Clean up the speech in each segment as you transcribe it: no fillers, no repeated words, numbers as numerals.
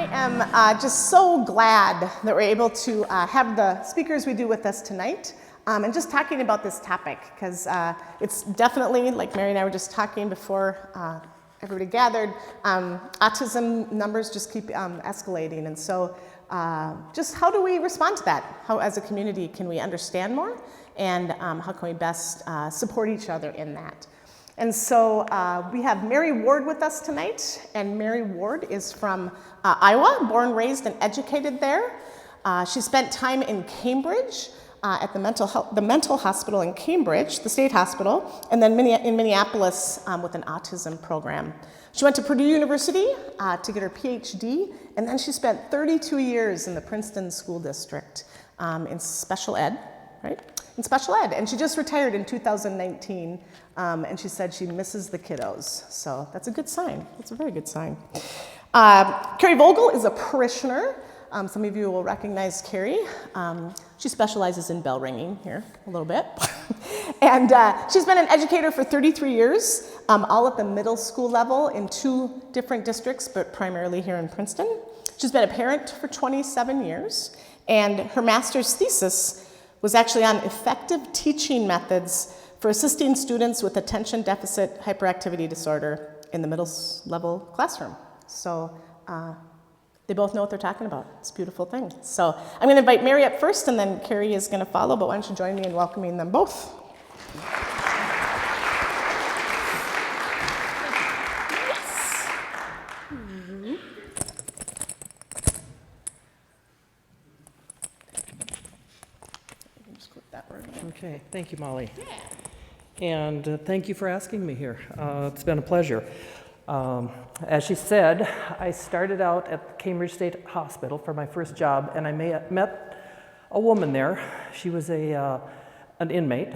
I am just so glad that we're able to have the speakers we do with us tonight and just talking about this topic, because it's definitely, like Mary and I were just talking before everybody gathered, autism numbers just keep escalating. And so just how do we respond to that? How as a community can we understand more? And how can we best support each other in that? And so we have Mary Ward with us tonight, and Mary Ward is from Iowa, born, raised, and educated there. She spent time in Cambridge at the mental hospital in Cambridge, the state hospital, and then in Minneapolis with an autism program. She went to Purdue University to get her PhD, and then she spent 32 years in the Princeton School District in special ed, right? In special ed, and she just retired in 2019, and she said she misses the kiddos, so that's a good sign. That's a very good sign. Kari Vogel is a parishioner. Some of you will recognize Kari. She specializes in bell ringing here a little bit, and she's been an educator for 33 years, all at the middle school level in 2 different districts, but primarily here in Princeton. She's been a parent for 27 years, and her master's thesis was actually on effective teaching methods for assisting students with attention deficit hyperactivity disorder in the middle level classroom. So they both know what they're talking about. It's a beautiful thing. So I'm going to invite Mary up first, and then Kari is going to follow, but why don't you join me in welcoming them both? Okay, thank you, Molly. Yeah. And thank you for asking me here. It's been a pleasure. As she said, I started out at the Cambridge State Hospital for my first job, and I met a woman there. She was an inmate.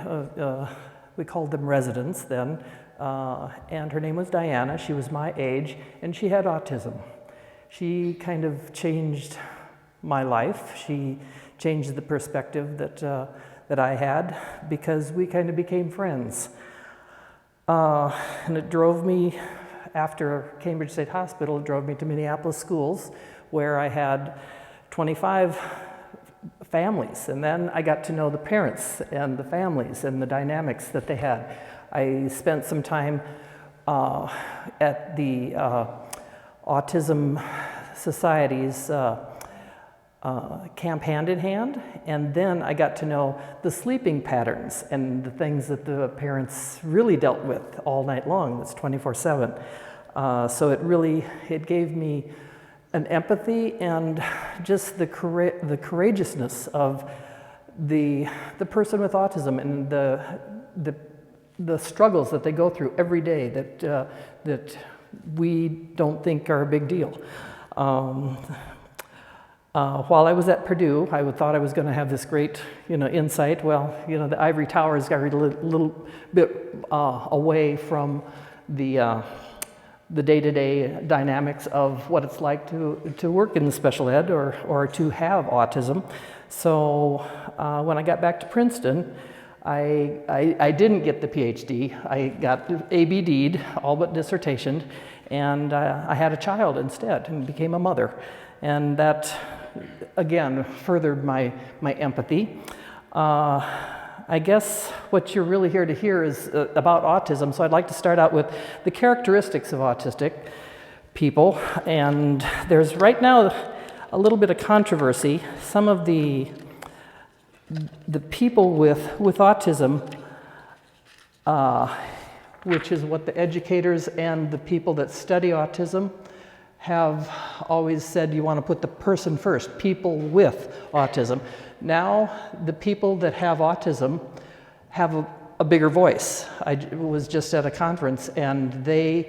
We called them residents then, and her name was Diana. She was my age, and she had autism. She kind of changed my life. She changed the perspective that I had, because we kind of became friends. And it drove me, after Cambridge State Hospital, it drove me to Minneapolis schools, where I had 25 families. And then I got to know the parents and the families and the dynamics that they had. I spent some time at the Autism Society's Camp Hand in Hand, and then I got to know the sleeping patterns and the things that the parents really dealt with all night long. That's 24/7. So it gave me an empathy and just the courageousness of the person with autism and the struggles that they go through every day that we don't think are a big deal. While I was at Purdue, I thought I was going to have this great, insight. Well, the ivory towers are a little bit away from the day-to-day dynamics of what it's like to work in special ed or to have autism. So when I got back to Princeton, I didn't get the PhD. I got ABD'd, all but dissertation, and I had a child instead and became a mother. And that, again, furthered my empathy. I guess what you're really here to hear is about autism, so I'd like to start out with the characteristics of autistic people. And there's right now a little bit of controversy. Some of the people with autism, which is what the educators and the people that study autism have always said, you want to put the person first, people with autism. Now, the people that have autism have a bigger voice. I was just at a conference, and they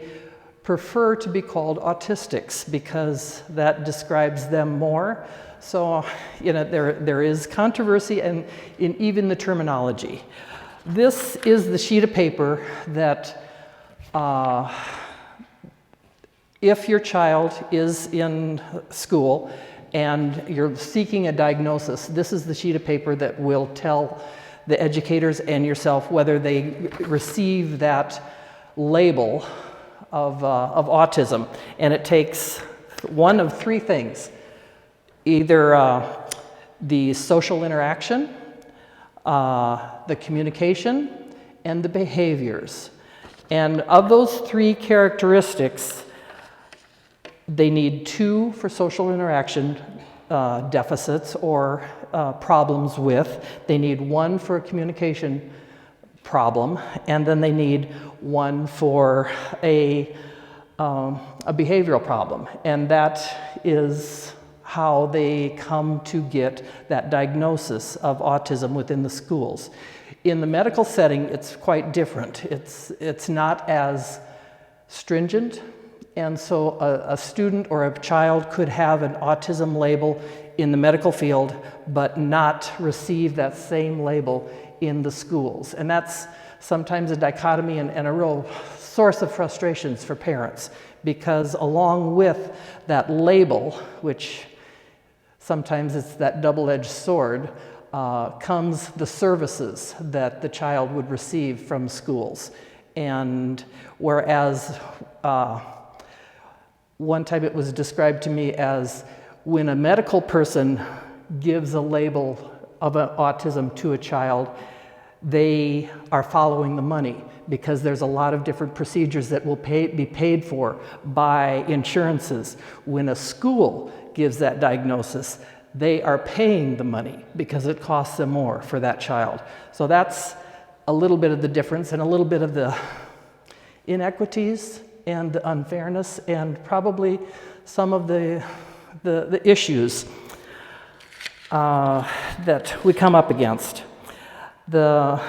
prefer to be called autistics because that describes them more. So, there is controversy in even the terminology. This is the sheet of paper that if your child is in school and you're seeking a diagnosis, this is the sheet of paper that will tell the educators and yourself whether they receive that label of autism. And it takes one of three things. Either the social interaction, the communication, and the behaviors. And of those three characteristics, they need 2 for social interaction deficits or problems with. They need 1 for a communication problem, and then they need 1 for a behavioral problem. And that is how they come to get that diagnosis of autism within the schools. In the medical setting, it's quite different. It's not as stringent, and so a student or a child could have an autism label in the medical field, but not receive that same label in the schools. And that's sometimes a dichotomy and a real source of frustrations for parents, because along with that label, which sometimes it's that double-edged sword, comes the services that the child would receive from schools. And whereas one time it was described to me as when a medical person gives a label of autism to a child, they are following the money, because there's a lot of different procedures that will be paid for by insurances. When a school gives that diagnosis, they are paying the money because it costs them more for that child. So that's a little bit of the difference and a little bit of the inequities and the unfairness and probably some of the issues that we come up against. The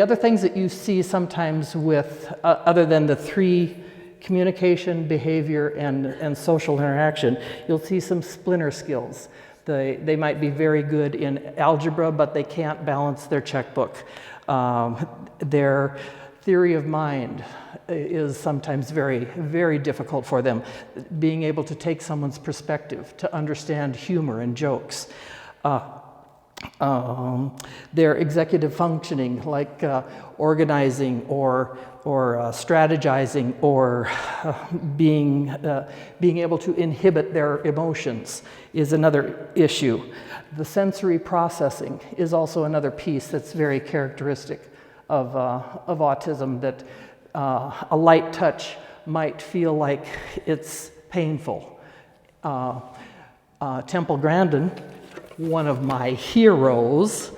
other things that you see sometimes with, other than the 3 communication, behavior, and social interaction, you'll see some splinter skills. They might be very good in algebra, but they can't balance their checkbook. Their theory of mind is sometimes very, very difficult for them. Being able to take someone's perspective, to understand humor and jokes. Their executive functioning, like organizing or strategizing, or being able to inhibit their emotions, is another issue. The sensory processing is also another piece that's very characteristic of autism, that a light touch might feel like it's painful. Temple Grandin, one of my heroes,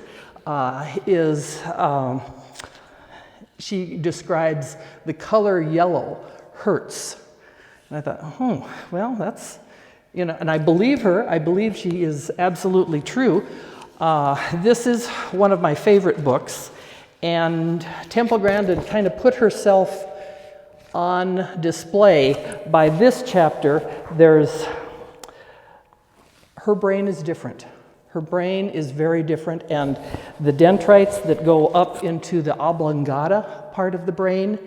she describes the color yellow hurts. And I thought, well, that's, and I believe her. I believe she is absolutely true. This is one of my favorite books, and Temple Grandin kind of put herself on display by this chapter. Her brain is different. Her brain is very different, and the dendrites that go up into the oblongata part of the brain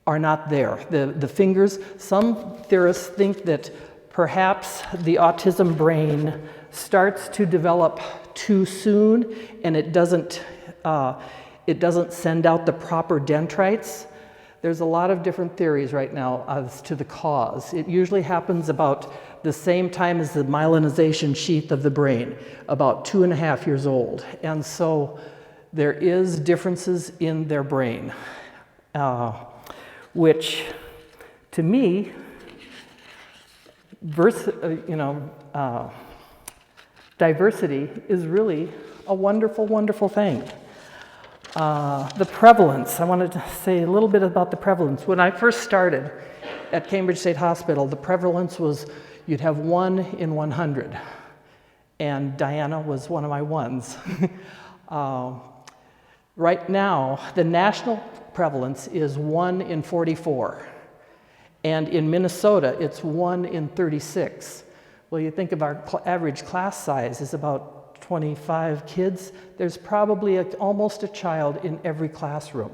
are not there. The fingers, some theorists think that perhaps the autism brain starts to develop too soon, and it doesn't send out the proper dendrites. There's a lot of different theories right now as to the cause. It usually happens about the same time as the myelinization sheath of the brain, about 2.5 years old. And so there is differences in their brain, which to me, diversity is really a wonderful, wonderful thing. The prevalence, I wanted to say a little bit about the prevalence. When I first started at Cambridge State Hospital, the prevalence was you'd have 1 in 100, and Diana was one of my ones. Right now, the national prevalence is 1 in 44, and in Minnesota, it's 1 in 36. Well, you think of our average class size is about 25 kids. There's probably almost a child in every classroom.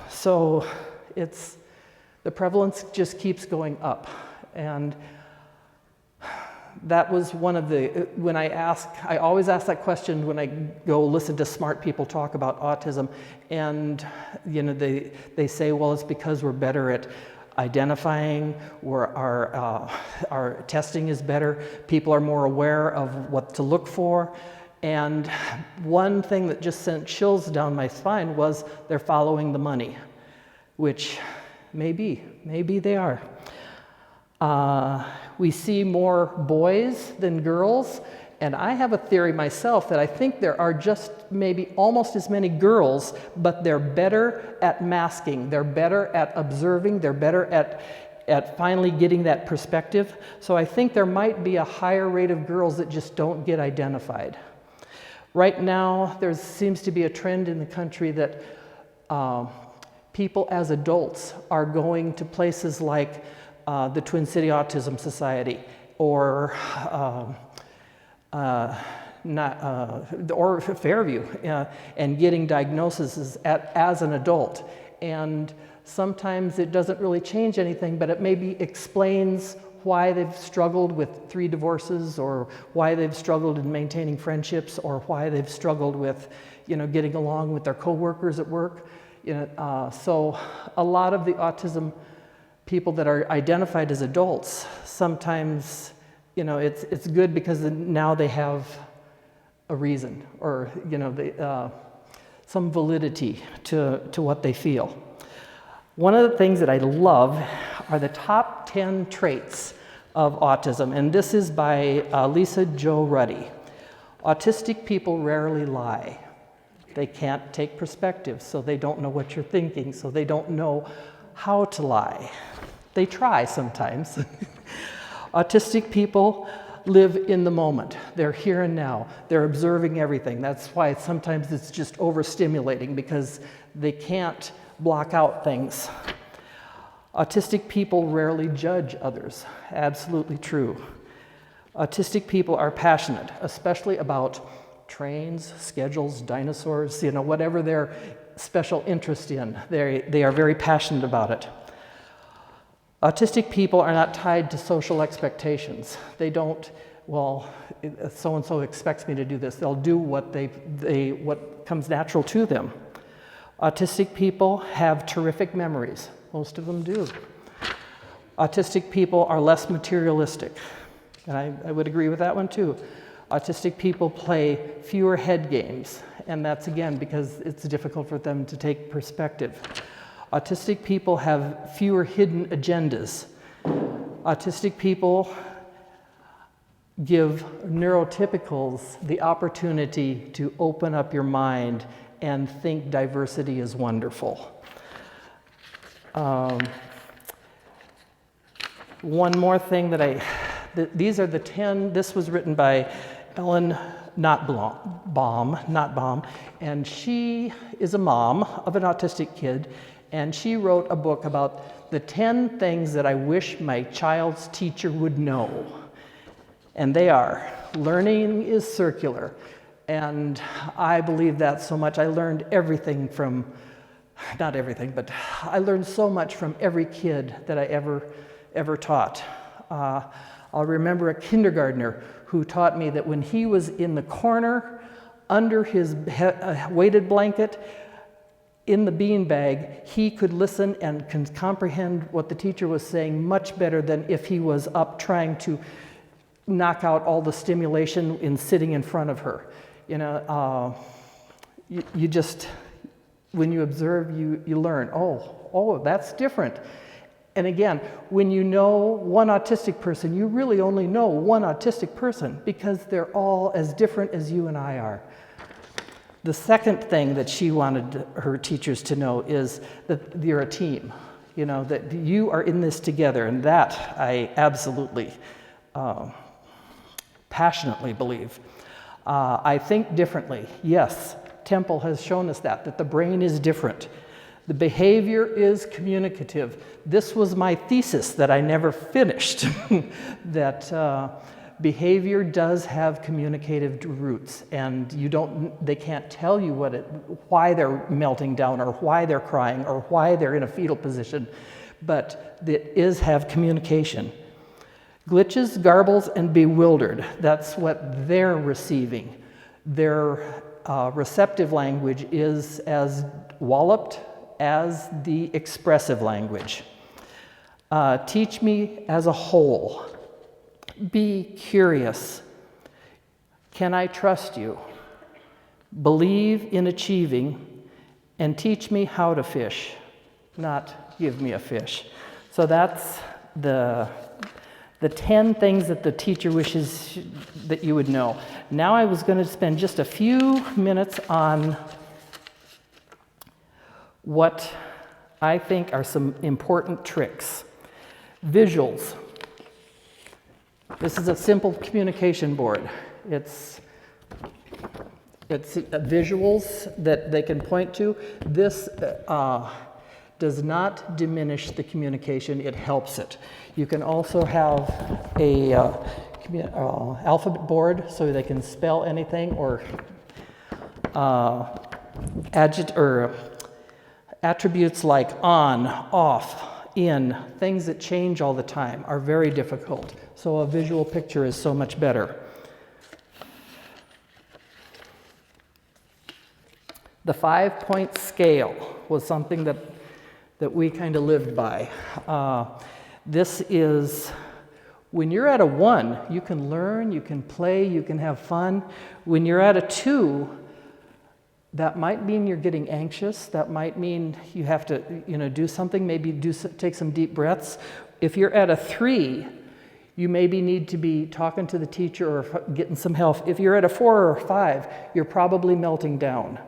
So the prevalence just keeps going up. And that was one of the, I always ask that question when I go listen to smart people talk about autism, and they say, well, it's because we're better at identifying, our testing is better, people are more aware of what to look for. And one thing that just sent chills down my spine was they're following the money, which maybe they are. We see more boys than girls, and I have a theory myself that I think there are just maybe almost as many girls, but they're better at masking, they're better at observing, they're better at finally getting that perspective. So I think there might be a higher rate of girls that just don't get identified. Right now, there seems to be a trend in the country that people as adults are going to places like the Twin City Autism Society or Fairview and getting diagnoses as an adult. And sometimes it doesn't really change anything, but it maybe explains why they've struggled with 3 divorces, or why they've struggled in maintaining friendships, or why they've struggled with, getting along with their coworkers at work. So a lot of the autism people that are identified as adults, sometimes, it's good because now they have a reason, or some validity to what they feel. One of the things that I love are the top 10 traits of autism, and this is by Lisa Jo Ruddy. Autistic people rarely lie. They can't take perspective, so they don't know what you're thinking, so they don't know how to lie. They try sometimes. Autistic people live in the moment. They're here and now. They're observing everything. That's why sometimes it's just overstimulating, because they can't block out things. Autistic people rarely judge others. Absolutely true. Autistic people are passionate, especially about trains, schedules, dinosaurs, whatever their special interest in. They are very passionate about it. Autistic people are not tied to social expectations. They don't, so-and-so expects me to do this. They'll do what what comes natural to them. Autistic people have terrific memories. Most of them do. Autistic people are less materialistic, and I would agree with that one too. Autistic people play fewer head games, and that's again because it's difficult for them to take perspective. Autistic people have fewer hidden agendas. Autistic people give neurotypicals the opportunity to open up your mind and think diversity is wonderful. One more thing these are the 10, this was written by Ellen Notbaum, and she is a mom of an autistic kid, and she wrote a book about the 10 things that I wish my child's teacher would know. And they are, learning is circular. And I believe that so much. I learned everything from, not everything, but I learned so much from every kid that I ever taught. I'll remember a kindergartner who taught me that when he was in the corner under his weighted blanket in the beanbag, he could listen and can comprehend what the teacher was saying much better than if he was up trying to knock out all the stimulation in sitting in front of her. You just, when you observe, you learn, oh, that's different. And again, when you know one autistic person, you really only know one autistic person because they're all as different as you and I are. The second thing that she wanted her teachers to know is that you're a team, that you are in this together, and that I absolutely passionately believe. I think differently. Yes, Temple has shown us that the brain is different. The behavior is communicative. This was my thesis that I never finished, that behavior does have communicative roots, and they can't tell you why they're melting down or why they're crying or why they're in a fetal position, but it is have communication. Glitches, garbles, and bewildered, that's what they're receiving. Their receptive language is as walloped as the expressive language. Teach me as a whole. Be curious. Can I trust you? Believe in achieving, and teach me how to fish, not give me a fish. So that's the 10 things that the teacher wishes that you would know. Now I was going to spend just a few minutes on what I think are some important tricks. Visuals. This is a simple communication board. It's visuals that they can point to. This does not diminish the communication, it helps it. You can also have a alphabet board so they can spell anything, or attributes like on, off, in, things that change all the time are very difficult. So a visual picture is so much better. The 5-point scale was something that we kind of lived by. This is, when you're at a 1, you can learn, you can play, you can have fun. When you're at a 2, that might mean you're getting anxious. That might mean you have to, do something, maybe take some deep breaths. If you're at a 3, you maybe need to be talking to the teacher or getting some help. If you're at a 4 or 5, you're probably melting down.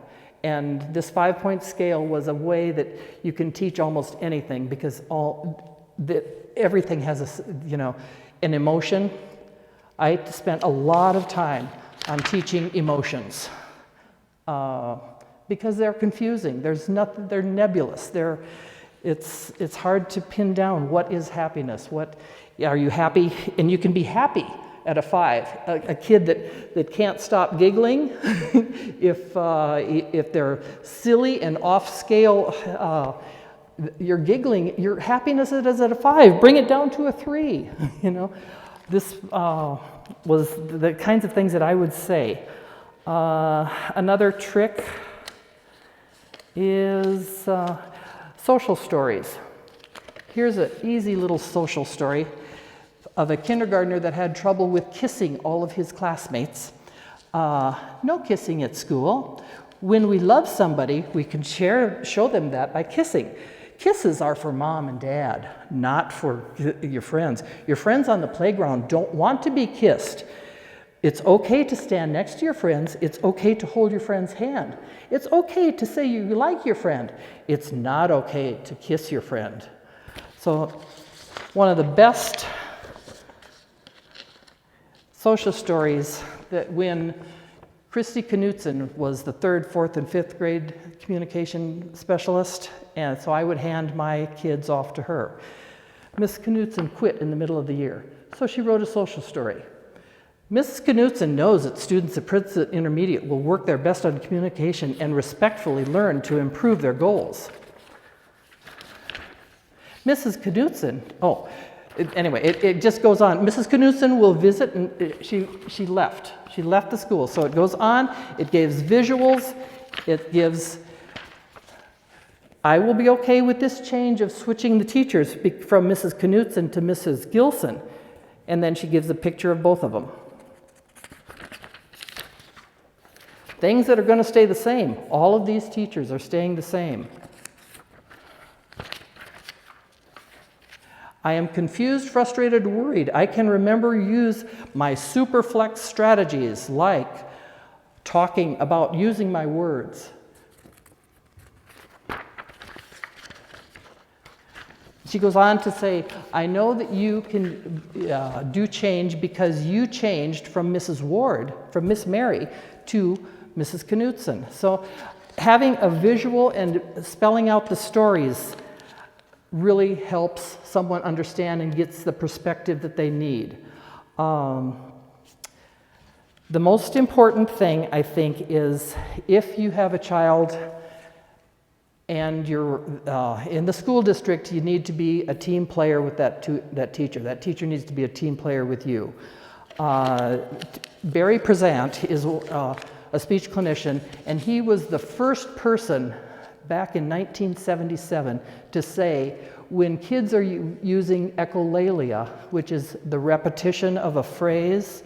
And this 5-point scale was a way that you can teach almost anything, because everything has an emotion. I spent a lot of time on teaching emotions because they're confusing. They're nebulous. It's hard to pin down what is happiness. Are you happy? And you can be happy at a 5. A kid that can't stop giggling, if they're silly and off scale, you're giggling, your happiness is at a 5. Bring it down to a 3. This was the kinds of things that I would say. Another trick is social stories. Here's an easy little social story of a kindergartner that had trouble with kissing all of his classmates. No kissing at school. When we love somebody, we can show them that by kissing. Kisses are for mom and dad, not for your friends. Your friends on the playground don't want to be kissed. It's okay to stand next to your friends. It's okay to hold your friend's hand. It's okay to say you like your friend. It's not okay to kiss your friend. So one of the best social stories, that when Christy Knutson was the 3rd, 4th, and 5th grade communication specialist, and so I would hand my kids off to her. Miss Knutson quit in the middle of the year, so she wrote a social story. Mrs. Knutson knows that students at Prizant Intermediate will work their best on communication and respectfully learn to improve their goals. Mrs. Knutson, anyway, it just goes on. Mrs. Knutson will visit, and she left. She left the school. So it goes on, it gives visuals, it gives, I will be okay with this change of switching the teachers from Mrs. Knutson to Mrs. Gilson. And then she gives a picture of both of them. Things that are going to stay the same. All of these teachers are staying the same. I am confused, frustrated, worried. I can use my superflex strategies, like talking about using my words. She goes on to say, I know that you can do change because you changed from Mrs. Ward, from Miss Mary, to Mrs. Knutson. So having a visual and spelling out the stories really helps someone understand and gets the perspective that they need. The most important thing, I think, is if you have a child and you're in the school district, you need to be a team player with that teacher. That teacher needs to be a team player with you. Barry Prizant is a speech clinician, and he was the first person back in 1977 to say when kids are using echolalia, which is the repetition of a phrase,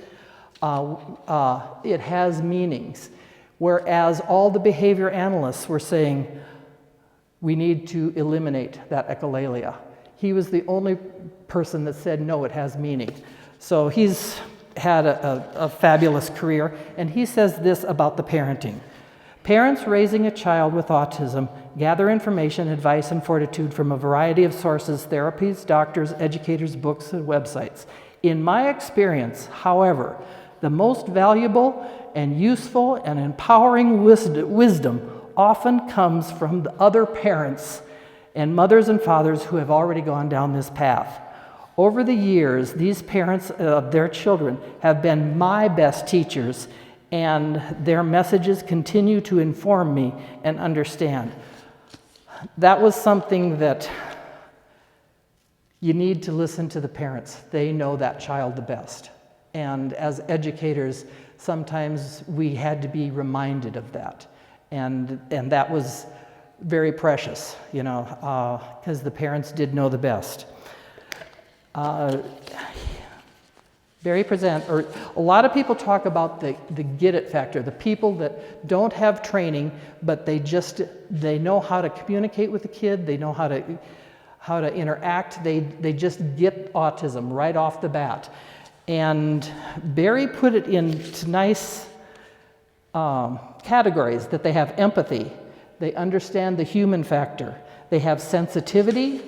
it has meanings. Whereas all the behavior analysts were saying, we need to eliminate that echolalia. He was the only person that said, no, it has meaning. So he's had a fabulous career, and he says this about the parenting. Parents raising a child with autism gather information, advice, and fortitude from a variety of sources, therapies, doctors, educators, books, and websites. In my experience, however, the most valuable and useful and empowering wisdom often comes from the other parents and mothers and fathers who have already gone down this path. Over the years, these parents of their children have been my best teachers, and their messages continue to inform me and understand. That was something that you need to listen to the parents. They know that child the best. And as educators, sometimes we had to be reminded of that. And that was very precious, you know, because the parents did know the best. Prizant, or a lot of people talk about the get it factor, the people that don't have training, but they know how to communicate with the kid, they know how to interact, they just get autism right off the bat. And Barry put it into nice categories, that they have empathy, they understand the human factor, they have sensitivity,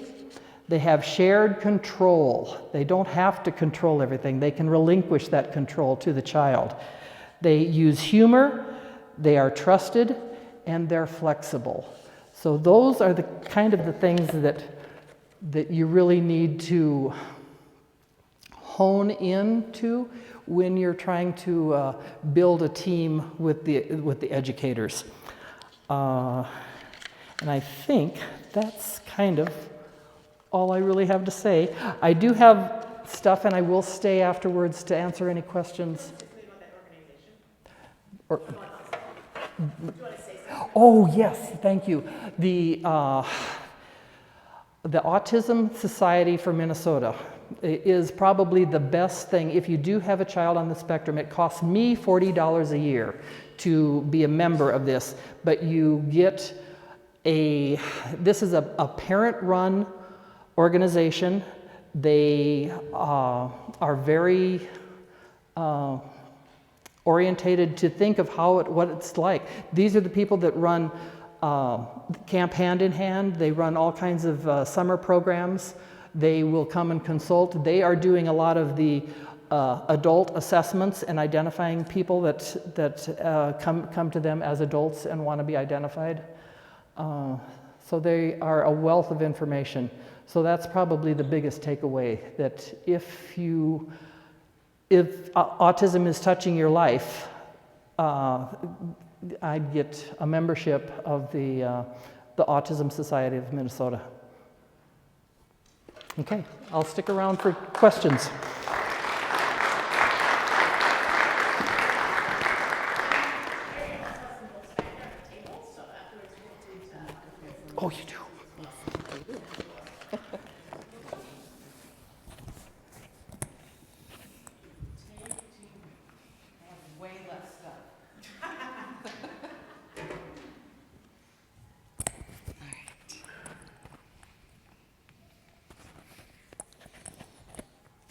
they have shared control. They don't have to control everything. They can relinquish that control to the child. They use humor, they are trusted, and they're flexible. So those are the kind of the things that you really need to hone into when you're trying to build a team with the educators. And I think that's kind of all I really have to say. I do have stuff, and I will stay afterwards to answer any questions. Oh yes, thank you. The Autism Society for Minnesota is probably the best thing. If you do have a child on the spectrum, it costs me $40 a year to be a member of this, but you get this is a parent-run organization. They are very orientated to think of what it's like. These are the people that run Camp Hand in Hand. They run all kinds of summer programs. They will come and consult. They are doing a lot of the adult assessments and identifying people that come to them as adults and want to be identified. So they are a wealth of information. So that's probably the biggest takeaway, that if autism is touching your life, I'd get a membership of the Autism Society of Minnesota. Okay, I'll stick around for questions. Oh, you do?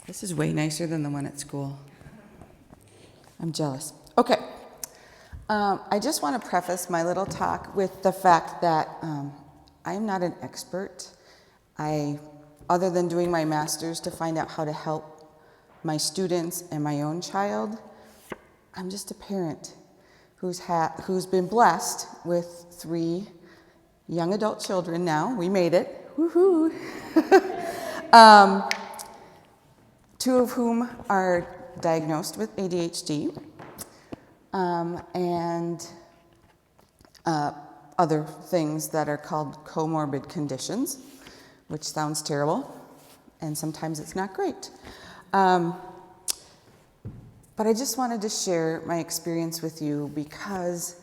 This is way nicer than the one at school. I'm jealous. Okay. I just want to preface my little talk with the fact that I am not an expert. Other than doing my master's to find out how to help my students and my own child, I'm just a parent who's been blessed with 3 young adult children now. We made it. Woohoo! 2 of whom are diagnosed with ADHD and other things that are called comorbid conditions, which sounds terrible, and sometimes it's not great. But I just wanted to share my experience with you because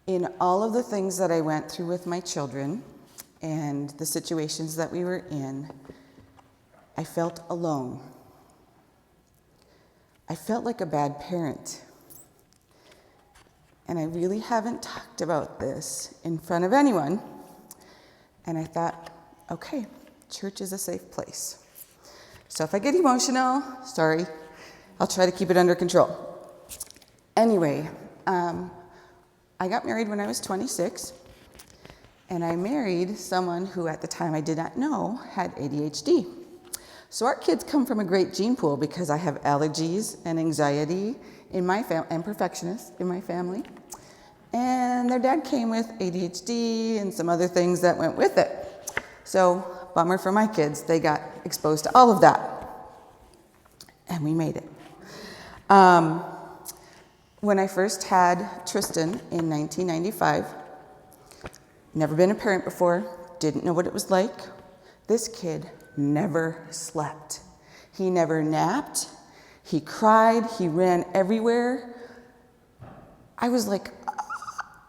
in all of the things that I went through with my children and the situations that we were in, I felt alone. I felt like a bad parent. And I really haven't talked about this in front of anyone. And I thought, okay, church is a safe place. So if I get emotional, sorry, I'll try to keep it under control. Anyway, I got married when I was 26, and I married someone who at the time I did not know had ADHD. So our kids come from a great gene pool because I have allergies and anxiety in my family, and perfectionist in my family. And their dad came with ADHD and some other things that went with it. So, bummer for my kids, they got exposed to all of that. And we made it. When I first had Tristan in 1995, never been a parent before, didn't know what it was like. This kid never slept. He never napped. He cried. He ran everywhere. I was like,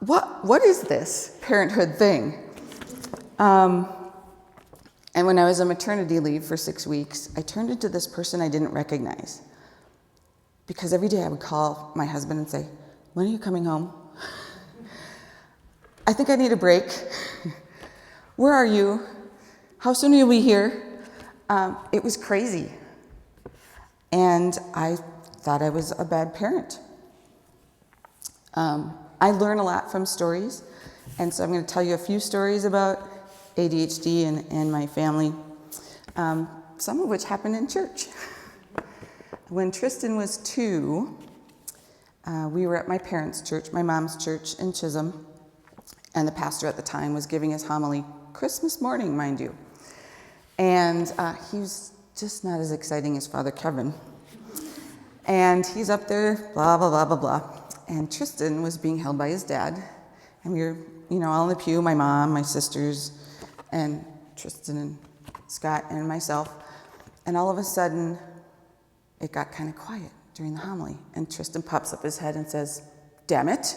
what is this parenthood thing? And when I was on maternity leave for 6 weeks, I turned into this person I didn't recognize. Because every day I would call my husband and say, when are you coming home? I think I need a break. Where are you? How soon will you be here? It was crazy. And I thought I was a bad parent. I learn a lot from stories. And so I'm going to tell you a few stories about ADHD and my family, some of which happened in church. When Tristan was 2, we were at my parents' church, my mom's church in Chisholm, and the pastor at the time was giving his homily Christmas morning, mind you. And he was just not as exciting as Father Kevin. And he's up there, blah, blah, blah, blah, blah. And Tristan was being held by his dad. And we were, all in the pew, my mom, my sisters, and Tristan and Scott and myself. And all of a sudden, it got kind of quiet during the homily. And Tristan pops up his head and says, "Damn it."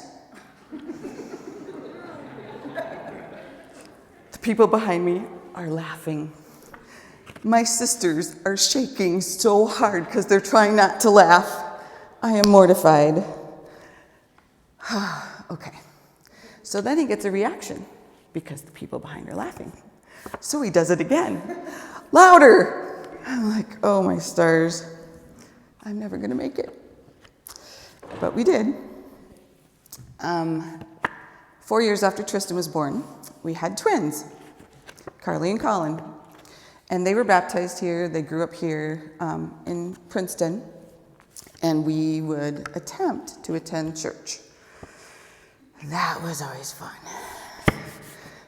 The people behind me are laughing. My sisters are shaking so hard because they're trying not to laugh. I am mortified. Okay. So then he gets a reaction because the people behind are laughing. So he does it again. Louder. I'm like, oh my stars. I'm never going to make it. But we did. 4 years after Tristan was born, we had twins, Carly and Colin. And they were baptized here. They grew up here in Princeton. And we would attempt to attend church. That was always fun.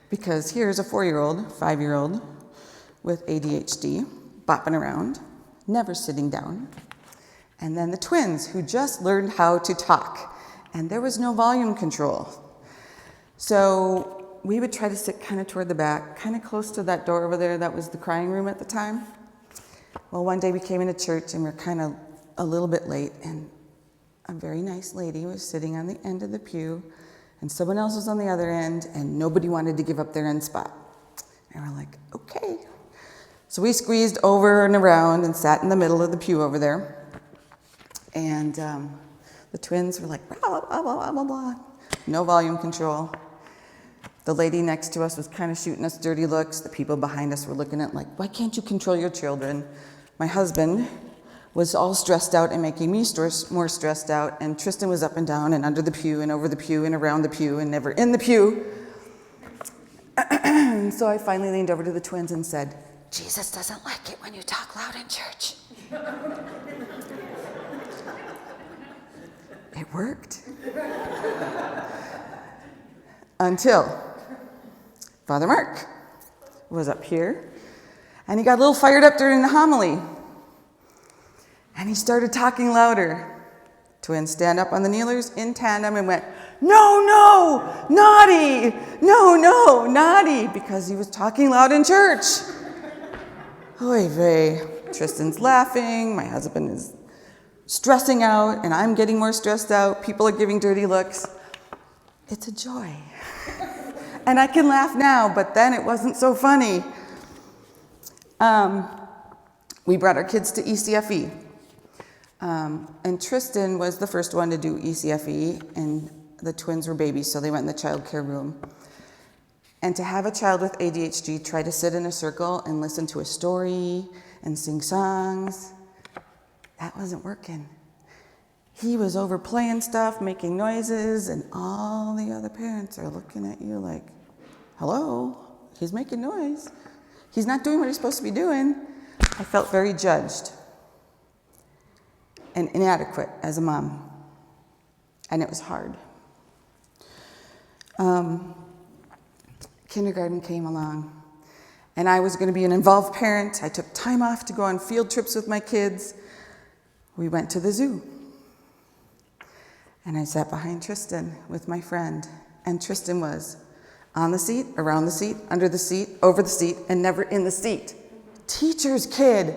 Because here's a 4-year-old, 5-year-old with ADHD, bopping around, never sitting down. And then the twins who just learned how to talk. And there was no volume control. So we would try to sit kind of toward the back, kind of close to that door over there that was the crying room at the time. Well, one day we came into church and we were kind of a little bit late, and a very nice lady was sitting on the end of the pew, and someone else was on the other end, and nobody wanted to give up their end spot. And we're like, okay. So we squeezed over and around and sat in the middle of the pew over there. And the twins were like, blah, blah, blah, blah, blah. No volume control. The lady next to us was kind of shooting us dirty looks. The people behind us were looking at like, why can't you control your children? My husband was all stressed out and making me more stressed out. And Tristan was up and down and under the pew and over the pew and around the pew and never in the pew. And so I finally leaned over to the twins and said, Jesus doesn't like it when you talk loud in church. It worked. Until Father Mark was up here, and he got a little fired up during the homily. And he started talking louder. Twins stand up on the kneelers in tandem and went, no, no, naughty, no, no, naughty, because he was talking loud in church. Oy vey. Tristan's laughing, my husband is stressing out, and I'm getting more stressed out. People are giving dirty looks. It's a joy. And I can laugh now, but then it wasn't so funny. We brought our kids to ECFE. And Tristan was the first one to do ECFE, and the twins were babies, so they went in the child care room. And to have a child with ADHD try to sit in a circle and listen to a story and sing songs, that wasn't working. He was over playing stuff, making noises, and all the other parents are looking at you like, hello, he's making noise. He's not doing what he's supposed to be doing. I felt very judged and inadequate as a mom, and it was hard. Kindergarten came along, and I was going to be an involved parent. I took time off to go on field trips with my kids. We went to the zoo, and I sat behind Tristan with my friend, and Tristan was on the seat, around the seat, under the seat, over the seat, and never in the seat. Teacher's kid.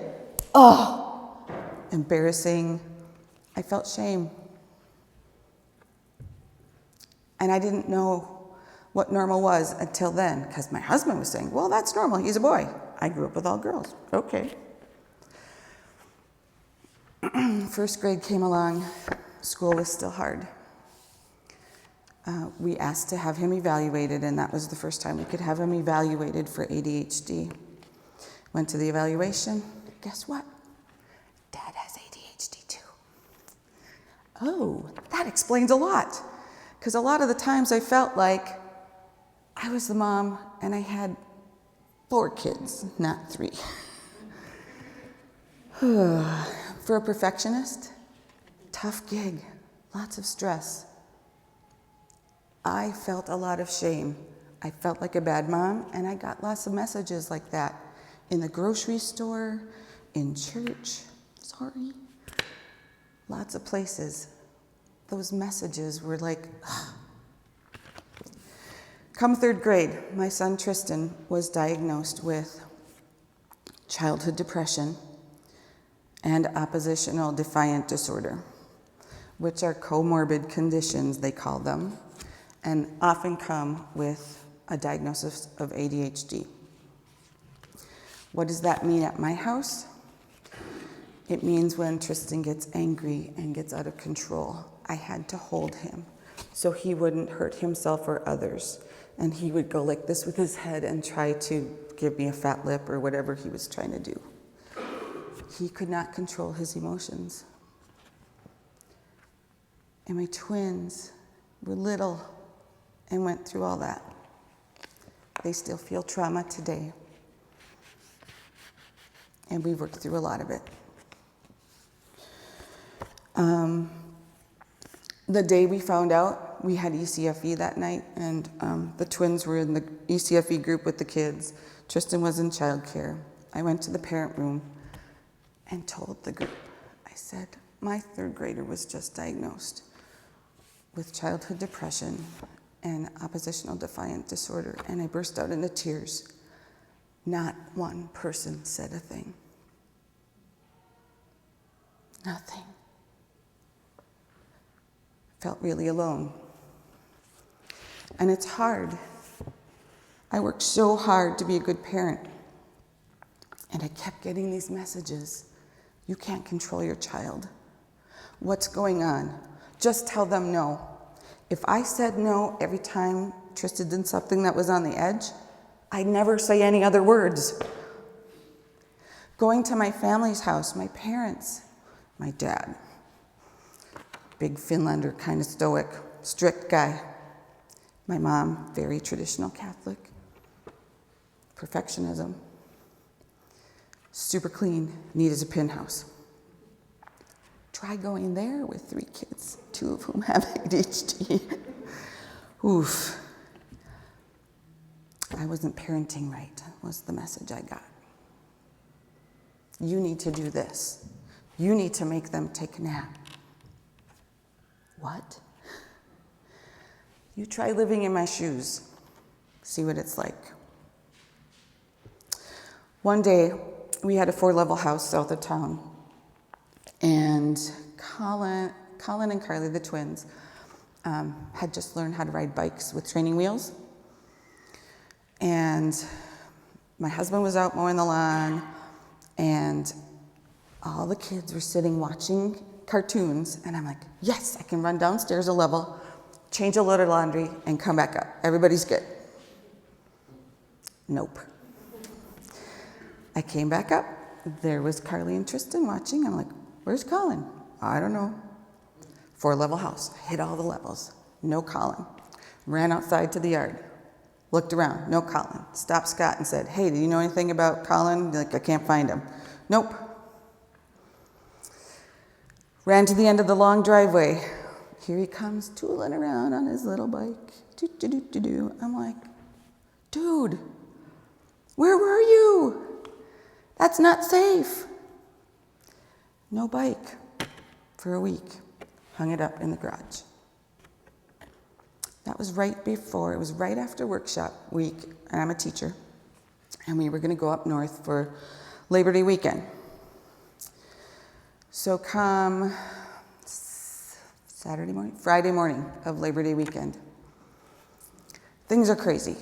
Oh, embarrassing. I felt shame. And I didn't know what normal was until then, because my husband was saying, well, that's normal, he's a boy. I grew up with all girls. Okay. First grade came along, school was still hard. We asked to have him evaluated, and that was the first time we could have him evaluated for ADHD. Went to the evaluation, guess what? Dad has ADHD too. Oh, that explains a lot. Because a lot of the times I felt like I was the mom and I had 4 kids, not 3. For a perfectionist, tough gig, lots of stress. I felt a lot of shame. I felt like a bad mom, and I got lots of messages like that in the grocery store, in church, sorry, lots of places. Those messages were like, ugh. Come 3rd grade, my son Tristan was diagnosed with childhood depression and oppositional defiant disorder, which are comorbid conditions, they call them, and often come with a diagnosis of ADHD. What does that mean at my house? It means when Tristan gets angry and gets out of control, I had to hold him so he wouldn't hurt himself or others. And he would go like this with his head and try to give me a fat lip or whatever he was trying to do. He could not control his emotions. And my twins were little and went through all that. They still feel trauma today. And we worked through a lot of it. The day we found out, we had ECFE that night, and the twins were in the ECFE group with the kids. Tristan was in childcare. I went to the parent room and told the group, I said, my 3rd grader was just diagnosed with childhood depression and oppositional defiant disorder, and I burst out into tears. Not one person said a thing. Nothing. Felt really alone. And it's hard. I worked so hard to be a good parent. And I kept getting these messages. You can't control your child. What's going on? Just tell them no. If I said no every time Tristan did something that was on the edge, I'd never say any other words. Going to my family's house, my parents, my dad, big Finlander, kind of stoic, strict guy. My mom, very traditional Catholic. Perfectionism. Super clean, neat as a pin house. Try going there with 3 kids, 2 of whom have ADHD. Oof. I wasn't parenting right, was the message I got. You need to do this. You need to make them take a nap. What? You try living in my shoes. See what it's like. One day, we had a 4-level house south of town. And Colin and Carly, the twins, had just learned how to ride bikes with training wheels. And my husband was out mowing the lawn, and all the kids were sitting watching cartoons, and I'm like, yes, I can run downstairs a level, change a load of laundry, and come back up. Everybody's good. Nope. I came back up. There was Carly and Tristan watching. I'm like, where's Colin? I don't know. 4-level house. Hit all the levels. No Colin. Ran outside to the yard. Looked around. No Colin. Stopped Scott and said, hey, do you know anything about Colin? Like, I can't find him. Nope. Ran to the end of the long driveway. Here he comes tooling around on his little bike. Do-do-do-do-do. I'm like, dude, where were you? That's not safe. No bike for a week. Hung it up in the garage. That was right after workshop week, and I'm a teacher, and we were going to go up north for Labor Day weekend. So come Friday morning of Labor Day weekend, things are crazy.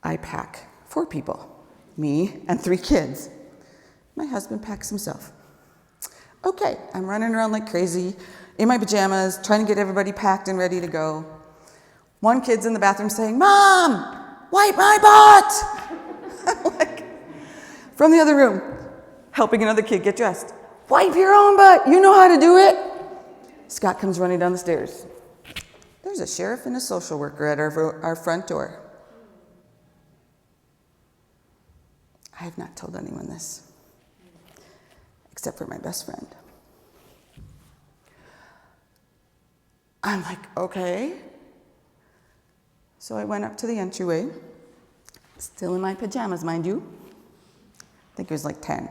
I pack 4 people, me and 3 kids. My husband packs himself. Okay, I'm running around like crazy in my pajamas, trying to get everybody packed and ready to go. One kid's in the bathroom saying, Mom, wipe my butt! I'm like, from the other room, helping another kid get dressed. Wipe your own butt, you know how to do it. Scott comes running down the stairs. There's a sheriff and a social worker at our front door. I have not told anyone this, except for my best friend. I'm like, okay. So I went up to the entryway, still in my pajamas, mind you. I think it was like 10.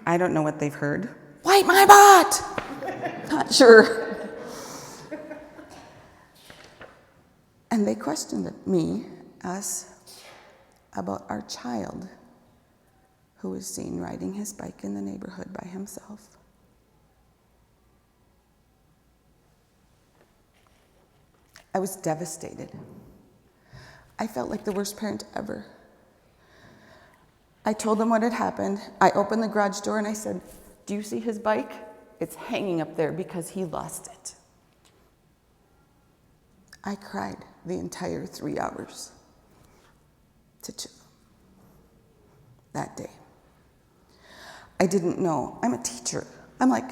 I don't know what they've heard. Wipe my butt! Not sure. And they questioned us, about our child who was seen riding his bike in the neighborhood by himself. I was devastated. I felt like the worst parent ever. I told them what had happened. I opened the garage door and I said, do you see his bike? It's hanging up there because he lost it. I cried the entire 3 hours to chill that day. I didn't know. I'm a teacher. I'm like,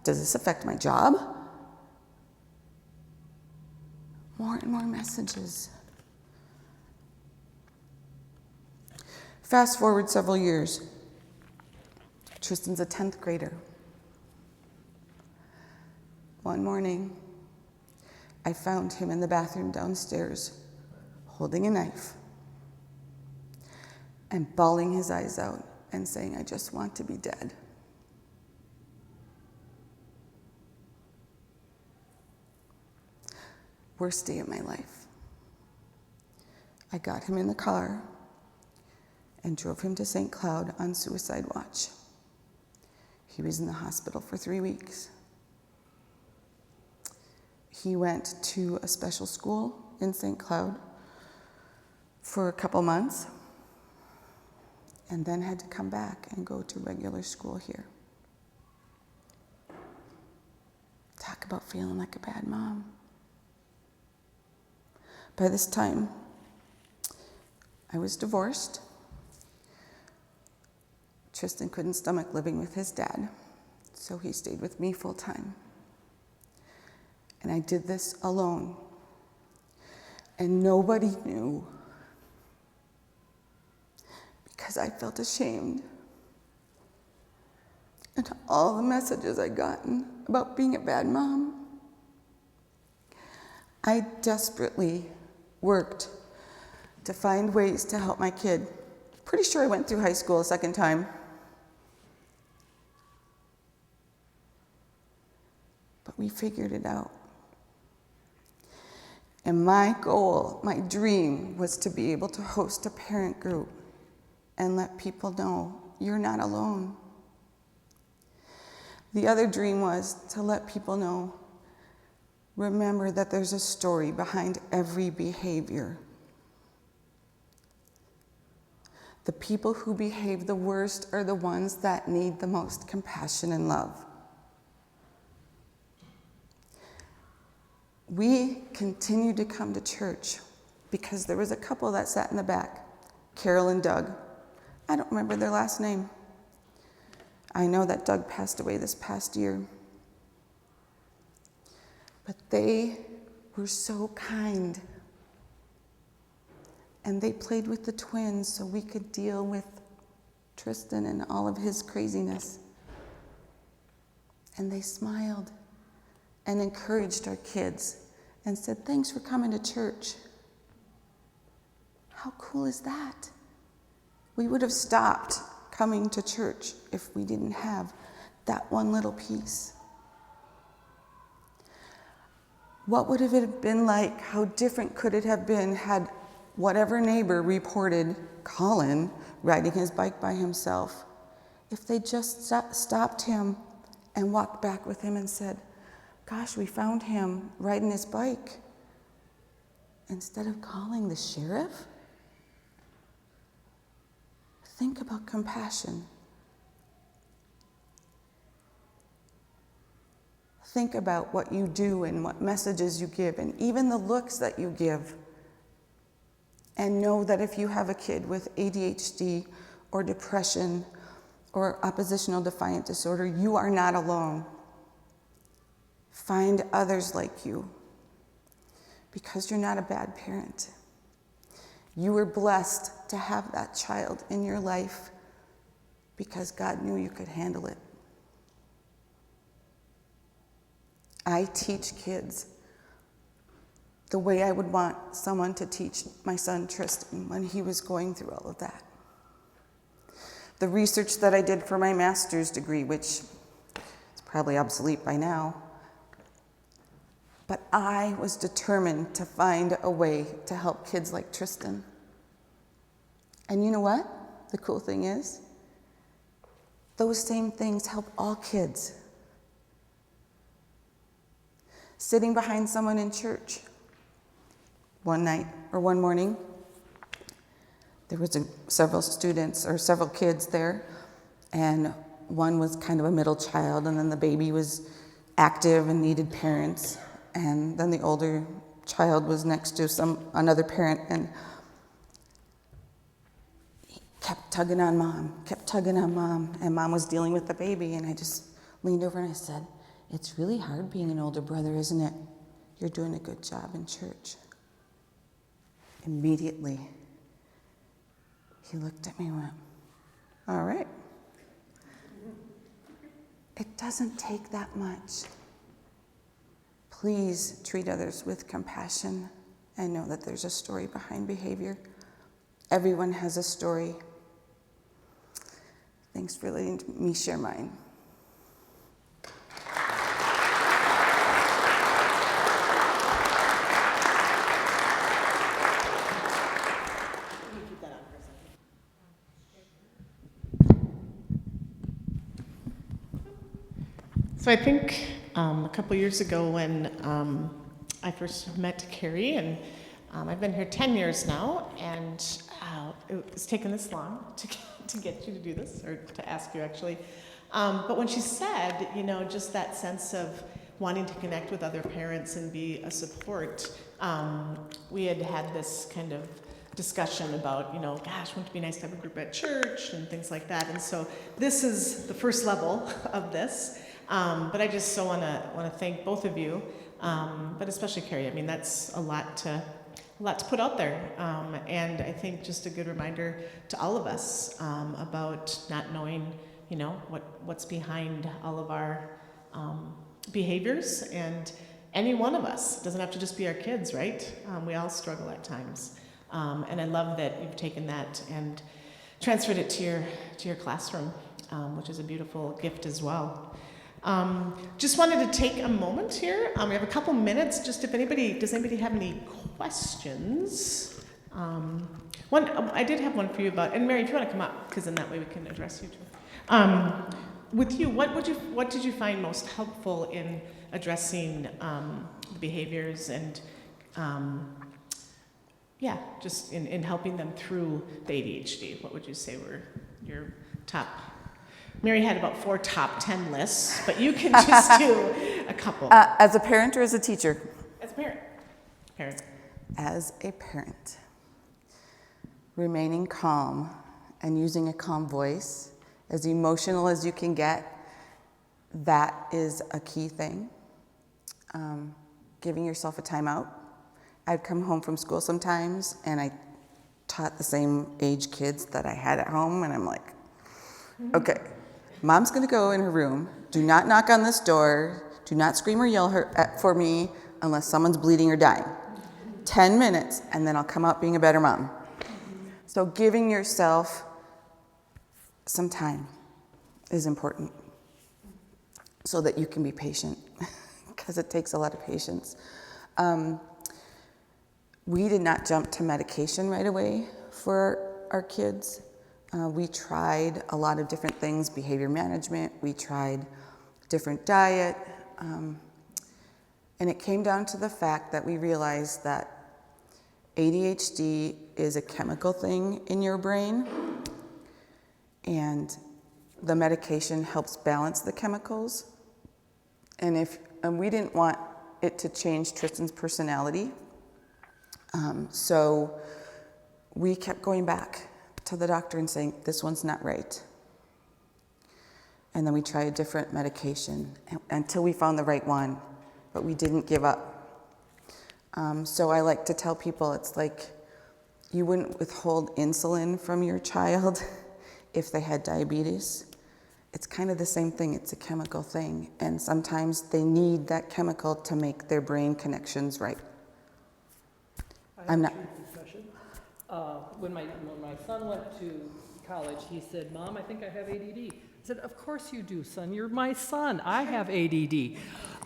does this affect my job? More and more messages. Fast forward several years. Tristan's a 10th grader. One morning, I found him in the bathroom downstairs, holding a knife and bawling his eyes out and saying, I just want to be dead. Worst day of my life. I got him in the car and drove him to St. Cloud on suicide watch. He was in the hospital for 3 weeks. He went to a special school in St. Cloud for a couple months and then had to come back and go to regular school here. Talk about feeling like a bad mom. By this time, I was divorced. Tristan couldn't stomach living with his dad, so he stayed with me full time. And I did this alone. And nobody knew because I felt ashamed. And all the messages I'd gotten about being a bad mom. I desperately worked to find ways to help my kid. Pretty sure I went through high school a second time. But we figured it out. And my goal, my dream, was to be able to host a parent group and let people know you're not alone. The other dream was to let people know, remember that there's a story behind every behavior. The people who behave the worst are the ones that need the most compassion and love. We continued to come to church because there was a couple that sat in the back, Carol and Doug. I don't remember their last name. I know that Doug passed away this past year. But they were so kind. And they played with the twins so we could deal with Tristan and all of his craziness. And they smiled and encouraged our kids and said, "Thanks for coming to church." How cool is that? We would have stopped coming to church if we didn't have that one little piece. What would have it been like? How different could it have been had whatever neighbor reported Colin riding his bike by himself, if they just stopped him and walked back with him and said, "Gosh, we found him riding his bike," instead of calling the sheriff? Think about compassion. Think about what you do and what messages you give and even the looks that you give. And know that if you have a kid with ADHD or depression or oppositional defiant disorder, you are not alone. Find others like you because you're not a bad parent. You were blessed to have that child in your life because God knew you could handle it. I teach kids the way I would want someone to teach my son Tristan when he was going through all of that. The research that I did for my master's degree, which is probably obsolete by now, but I was determined to find a way to help kids like Tristan. And you know what? The cool thing is, those same things help all kids. Sitting behind someone in church one morning, there was several students or several kids there, and one was kind of a middle child, and then the baby was active and needed parents, and then the older child was next to another parent, and he kept tugging on mom, and mom was dealing with the baby, and I just leaned over and I said, "It's really hard being an older brother, isn't it? You're doing a good job in church." Immediately, he looked at me and went, "All right." It doesn't take that much. Please treat others with compassion and know that there's a story behind behavior. Everyone has a story. Thanks for letting me share mine. So I think a couple years ago when I first met Kari, and I've been here 10 years now, and it's taken this long to get you to do this, or to ask you actually. But when she said, just that sense of wanting to connect with other parents and be a support, we had this kind of discussion about, gosh, wouldn't it be nice to have a group at church and things like that. And so this is the first level of this. But I just so want to thank both of you, but especially Kari. I mean, that's a lot to put out there, and I think just a good reminder to all of us about not knowing, what's behind all of our behaviors, and any one of us. It doesn't have to just be our kids, right? We all struggle at times, and I love that you've taken that and transferred it to your classroom, which is a beautiful gift as well. Just wanted to take a moment here. We have a couple minutes. Just does anybody have any questions? I did have one for you about, and Mary, if you want to come up, because then that way we can address you too. with you, what did you find most helpful in addressing the behaviors and just in helping them through the ADHD? What would you say were your top? Mary had about 4 top 10 lists, but you can just do a couple. As a parent or as a teacher? As a parent. Parent. As a parent, remaining calm and using a calm voice, as emotional as you can get, that is a key thing. Giving yourself a timeout. I'd come home from school sometimes and I taught the same age kids that I had at home, and I'm like, okay, mom's gonna go in her room, do not knock on this door, do not scream or yell for me unless someone's bleeding or dying. 10 minutes, and then I'll come out being a better mom. So giving yourself some time is important so that you can be patient, because it takes a lot of patience. We did not jump to medication right away for our kids. We tried a lot of different things, behavior management, we tried different diet, and it came down to the fact that we realized that ADHD is a chemical thing in your brain, and the medication helps balance the chemicals. And we didn't want it to change Tristan's personality, so we kept going back to the doctor and saying, this one's not right. And then we tried a different medication until we found the right one, but we didn't give up. So I like to tell people, it's like you wouldn't withhold insulin from your child if they had diabetes. It's kind of the same thing, it's a chemical thing, and sometimes they need that chemical to make their brain connections right. I'm not. When my son went to college, he said, Mom, I think I have ADD. I said, of course you do, son. You're my son. I have ADD.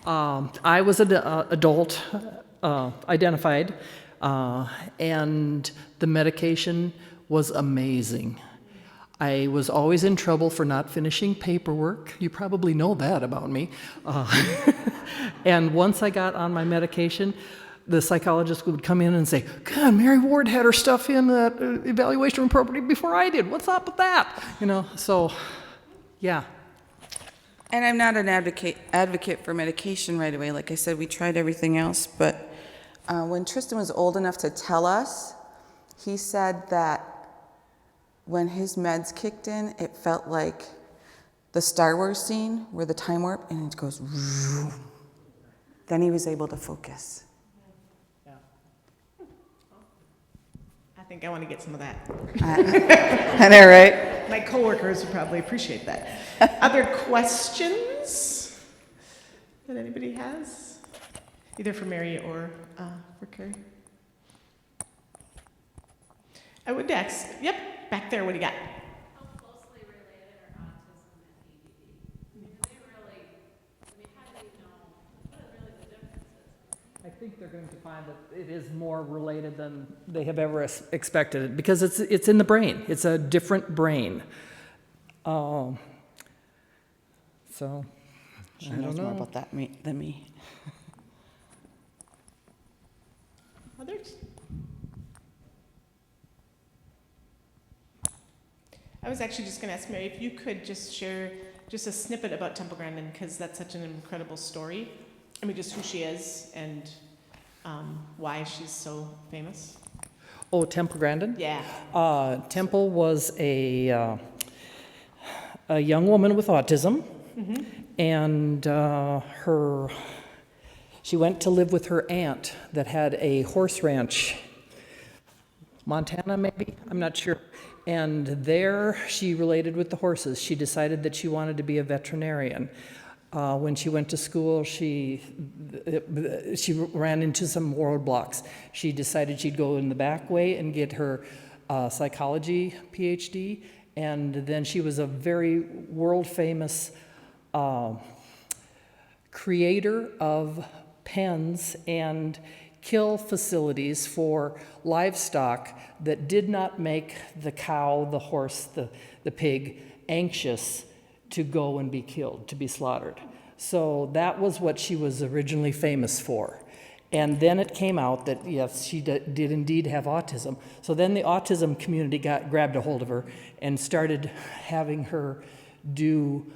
I was an adult identified, and the medication was amazing. I was always in trouble for not finishing paperwork. You probably know that about me. And once I got on my medication, the psychologist would come in and say, God, Mary Ward had her stuff in that evaluation room property before I did. What's up with that? So, yeah. And I'm not an advocate for medication right away. Like I said, we tried everything else, but when Tristan was old enough to tell us, he said that when his meds kicked in, it felt like the Star Wars scene where the time warp and it goes, then he was able to focus. I think I want to get some of that. I know, right? My coworkers would probably appreciate that. Other questions that anybody has? Either for Mary or for Kari? I would ask. Yep, back there, what do you got? How closely related are autism and ADD? Do they really, how do you know what are really the differences? I think they're going to find that it is more related than they have ever expected it, because it's in the brain. It's a different brain. So, She I don't knows know. more about that than me. Others? I was actually just going to ask Mary if you could just share just a snippet about Temple Grandin, because that's such an incredible story. I mean, just who she is and why she's so famous. Oh, Temple Grandin? Yeah. Temple was a young woman with autism, and she went to live with her aunt that had a horse ranch, Montana maybe, I'm not sure. And there she related with the horses. She decided that she wanted to be a veterinarian. When she went to school, she ran into some roadblocks. She decided she'd go in the back way and get her psychology PhD, and then she was a very world-famous creator of pens and kill facilities for livestock that did not make the cow, the horse, the pig anxious to go and be killed, to be slaughtered. So that was what she was originally famous for. And then it came out that, yes, she did indeed have autism. So then the autism community grabbed a hold of her and started having her do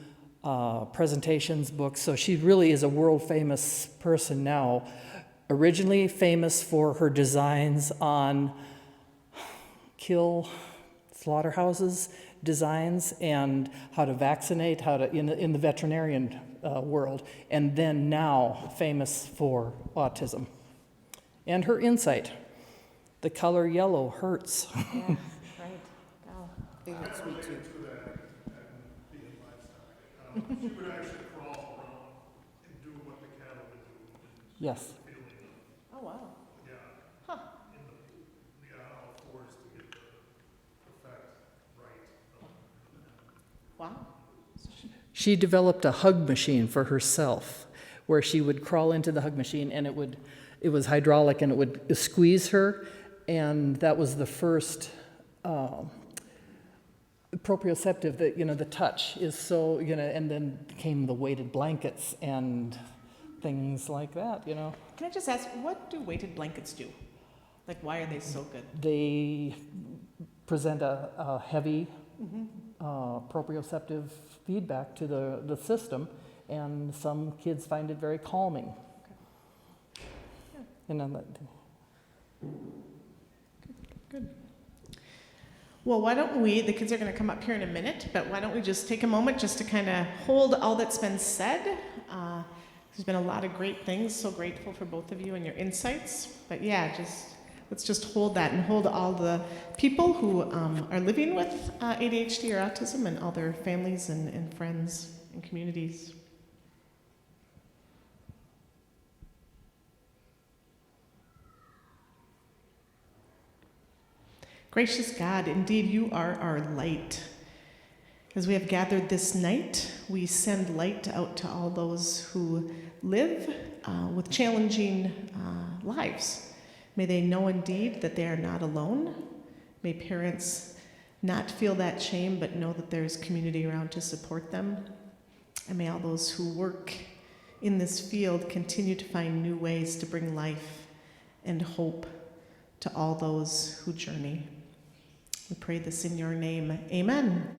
presentations, books. So she really is a world-famous person now. Originally famous for her designs on kill slaughterhouses, designs, and how to vaccinate, how to in the veterinarian world, and then now famous for autism. And her insight, the color yellow hurts. Yeah, right. Wow. It hurts me too. She would actually crawl around and do what the cattle would do. Yes. Oh, wow. Yeah. Huh. In the all fours to get the effect right. Wow. She developed a hug machine for herself, where she would crawl into the hug machine, and it was hydraulic, and it would squeeze her, and that was the first proprioceptive. That the touch is so and then came the weighted blankets and things like that. Can I just ask, what do weighted blankets do? Like, why are they so good? They present a heavy proprioceptive feedback to the system, and some kids find it very calming. Okay. Yeah. And then Good. Well, why don't the kids are going to come up here in a minute, but why don't we just take a moment just to kind of hold all that's been said. There's been a lot of great things, so grateful for both of you and your insights. But yeah, let's just hold that and hold all the people who are living with ADHD or autism and all their families and friends and communities. Gracious God, indeed you are our light. As we have gathered this night, we send light out to all those who live with challenging lives. May they know indeed that they are not alone. May parents not feel that shame, but know that there's community around to support them. And may all those who work in this field continue to find new ways to bring life and hope to all those who journey. We pray this in your name. Amen.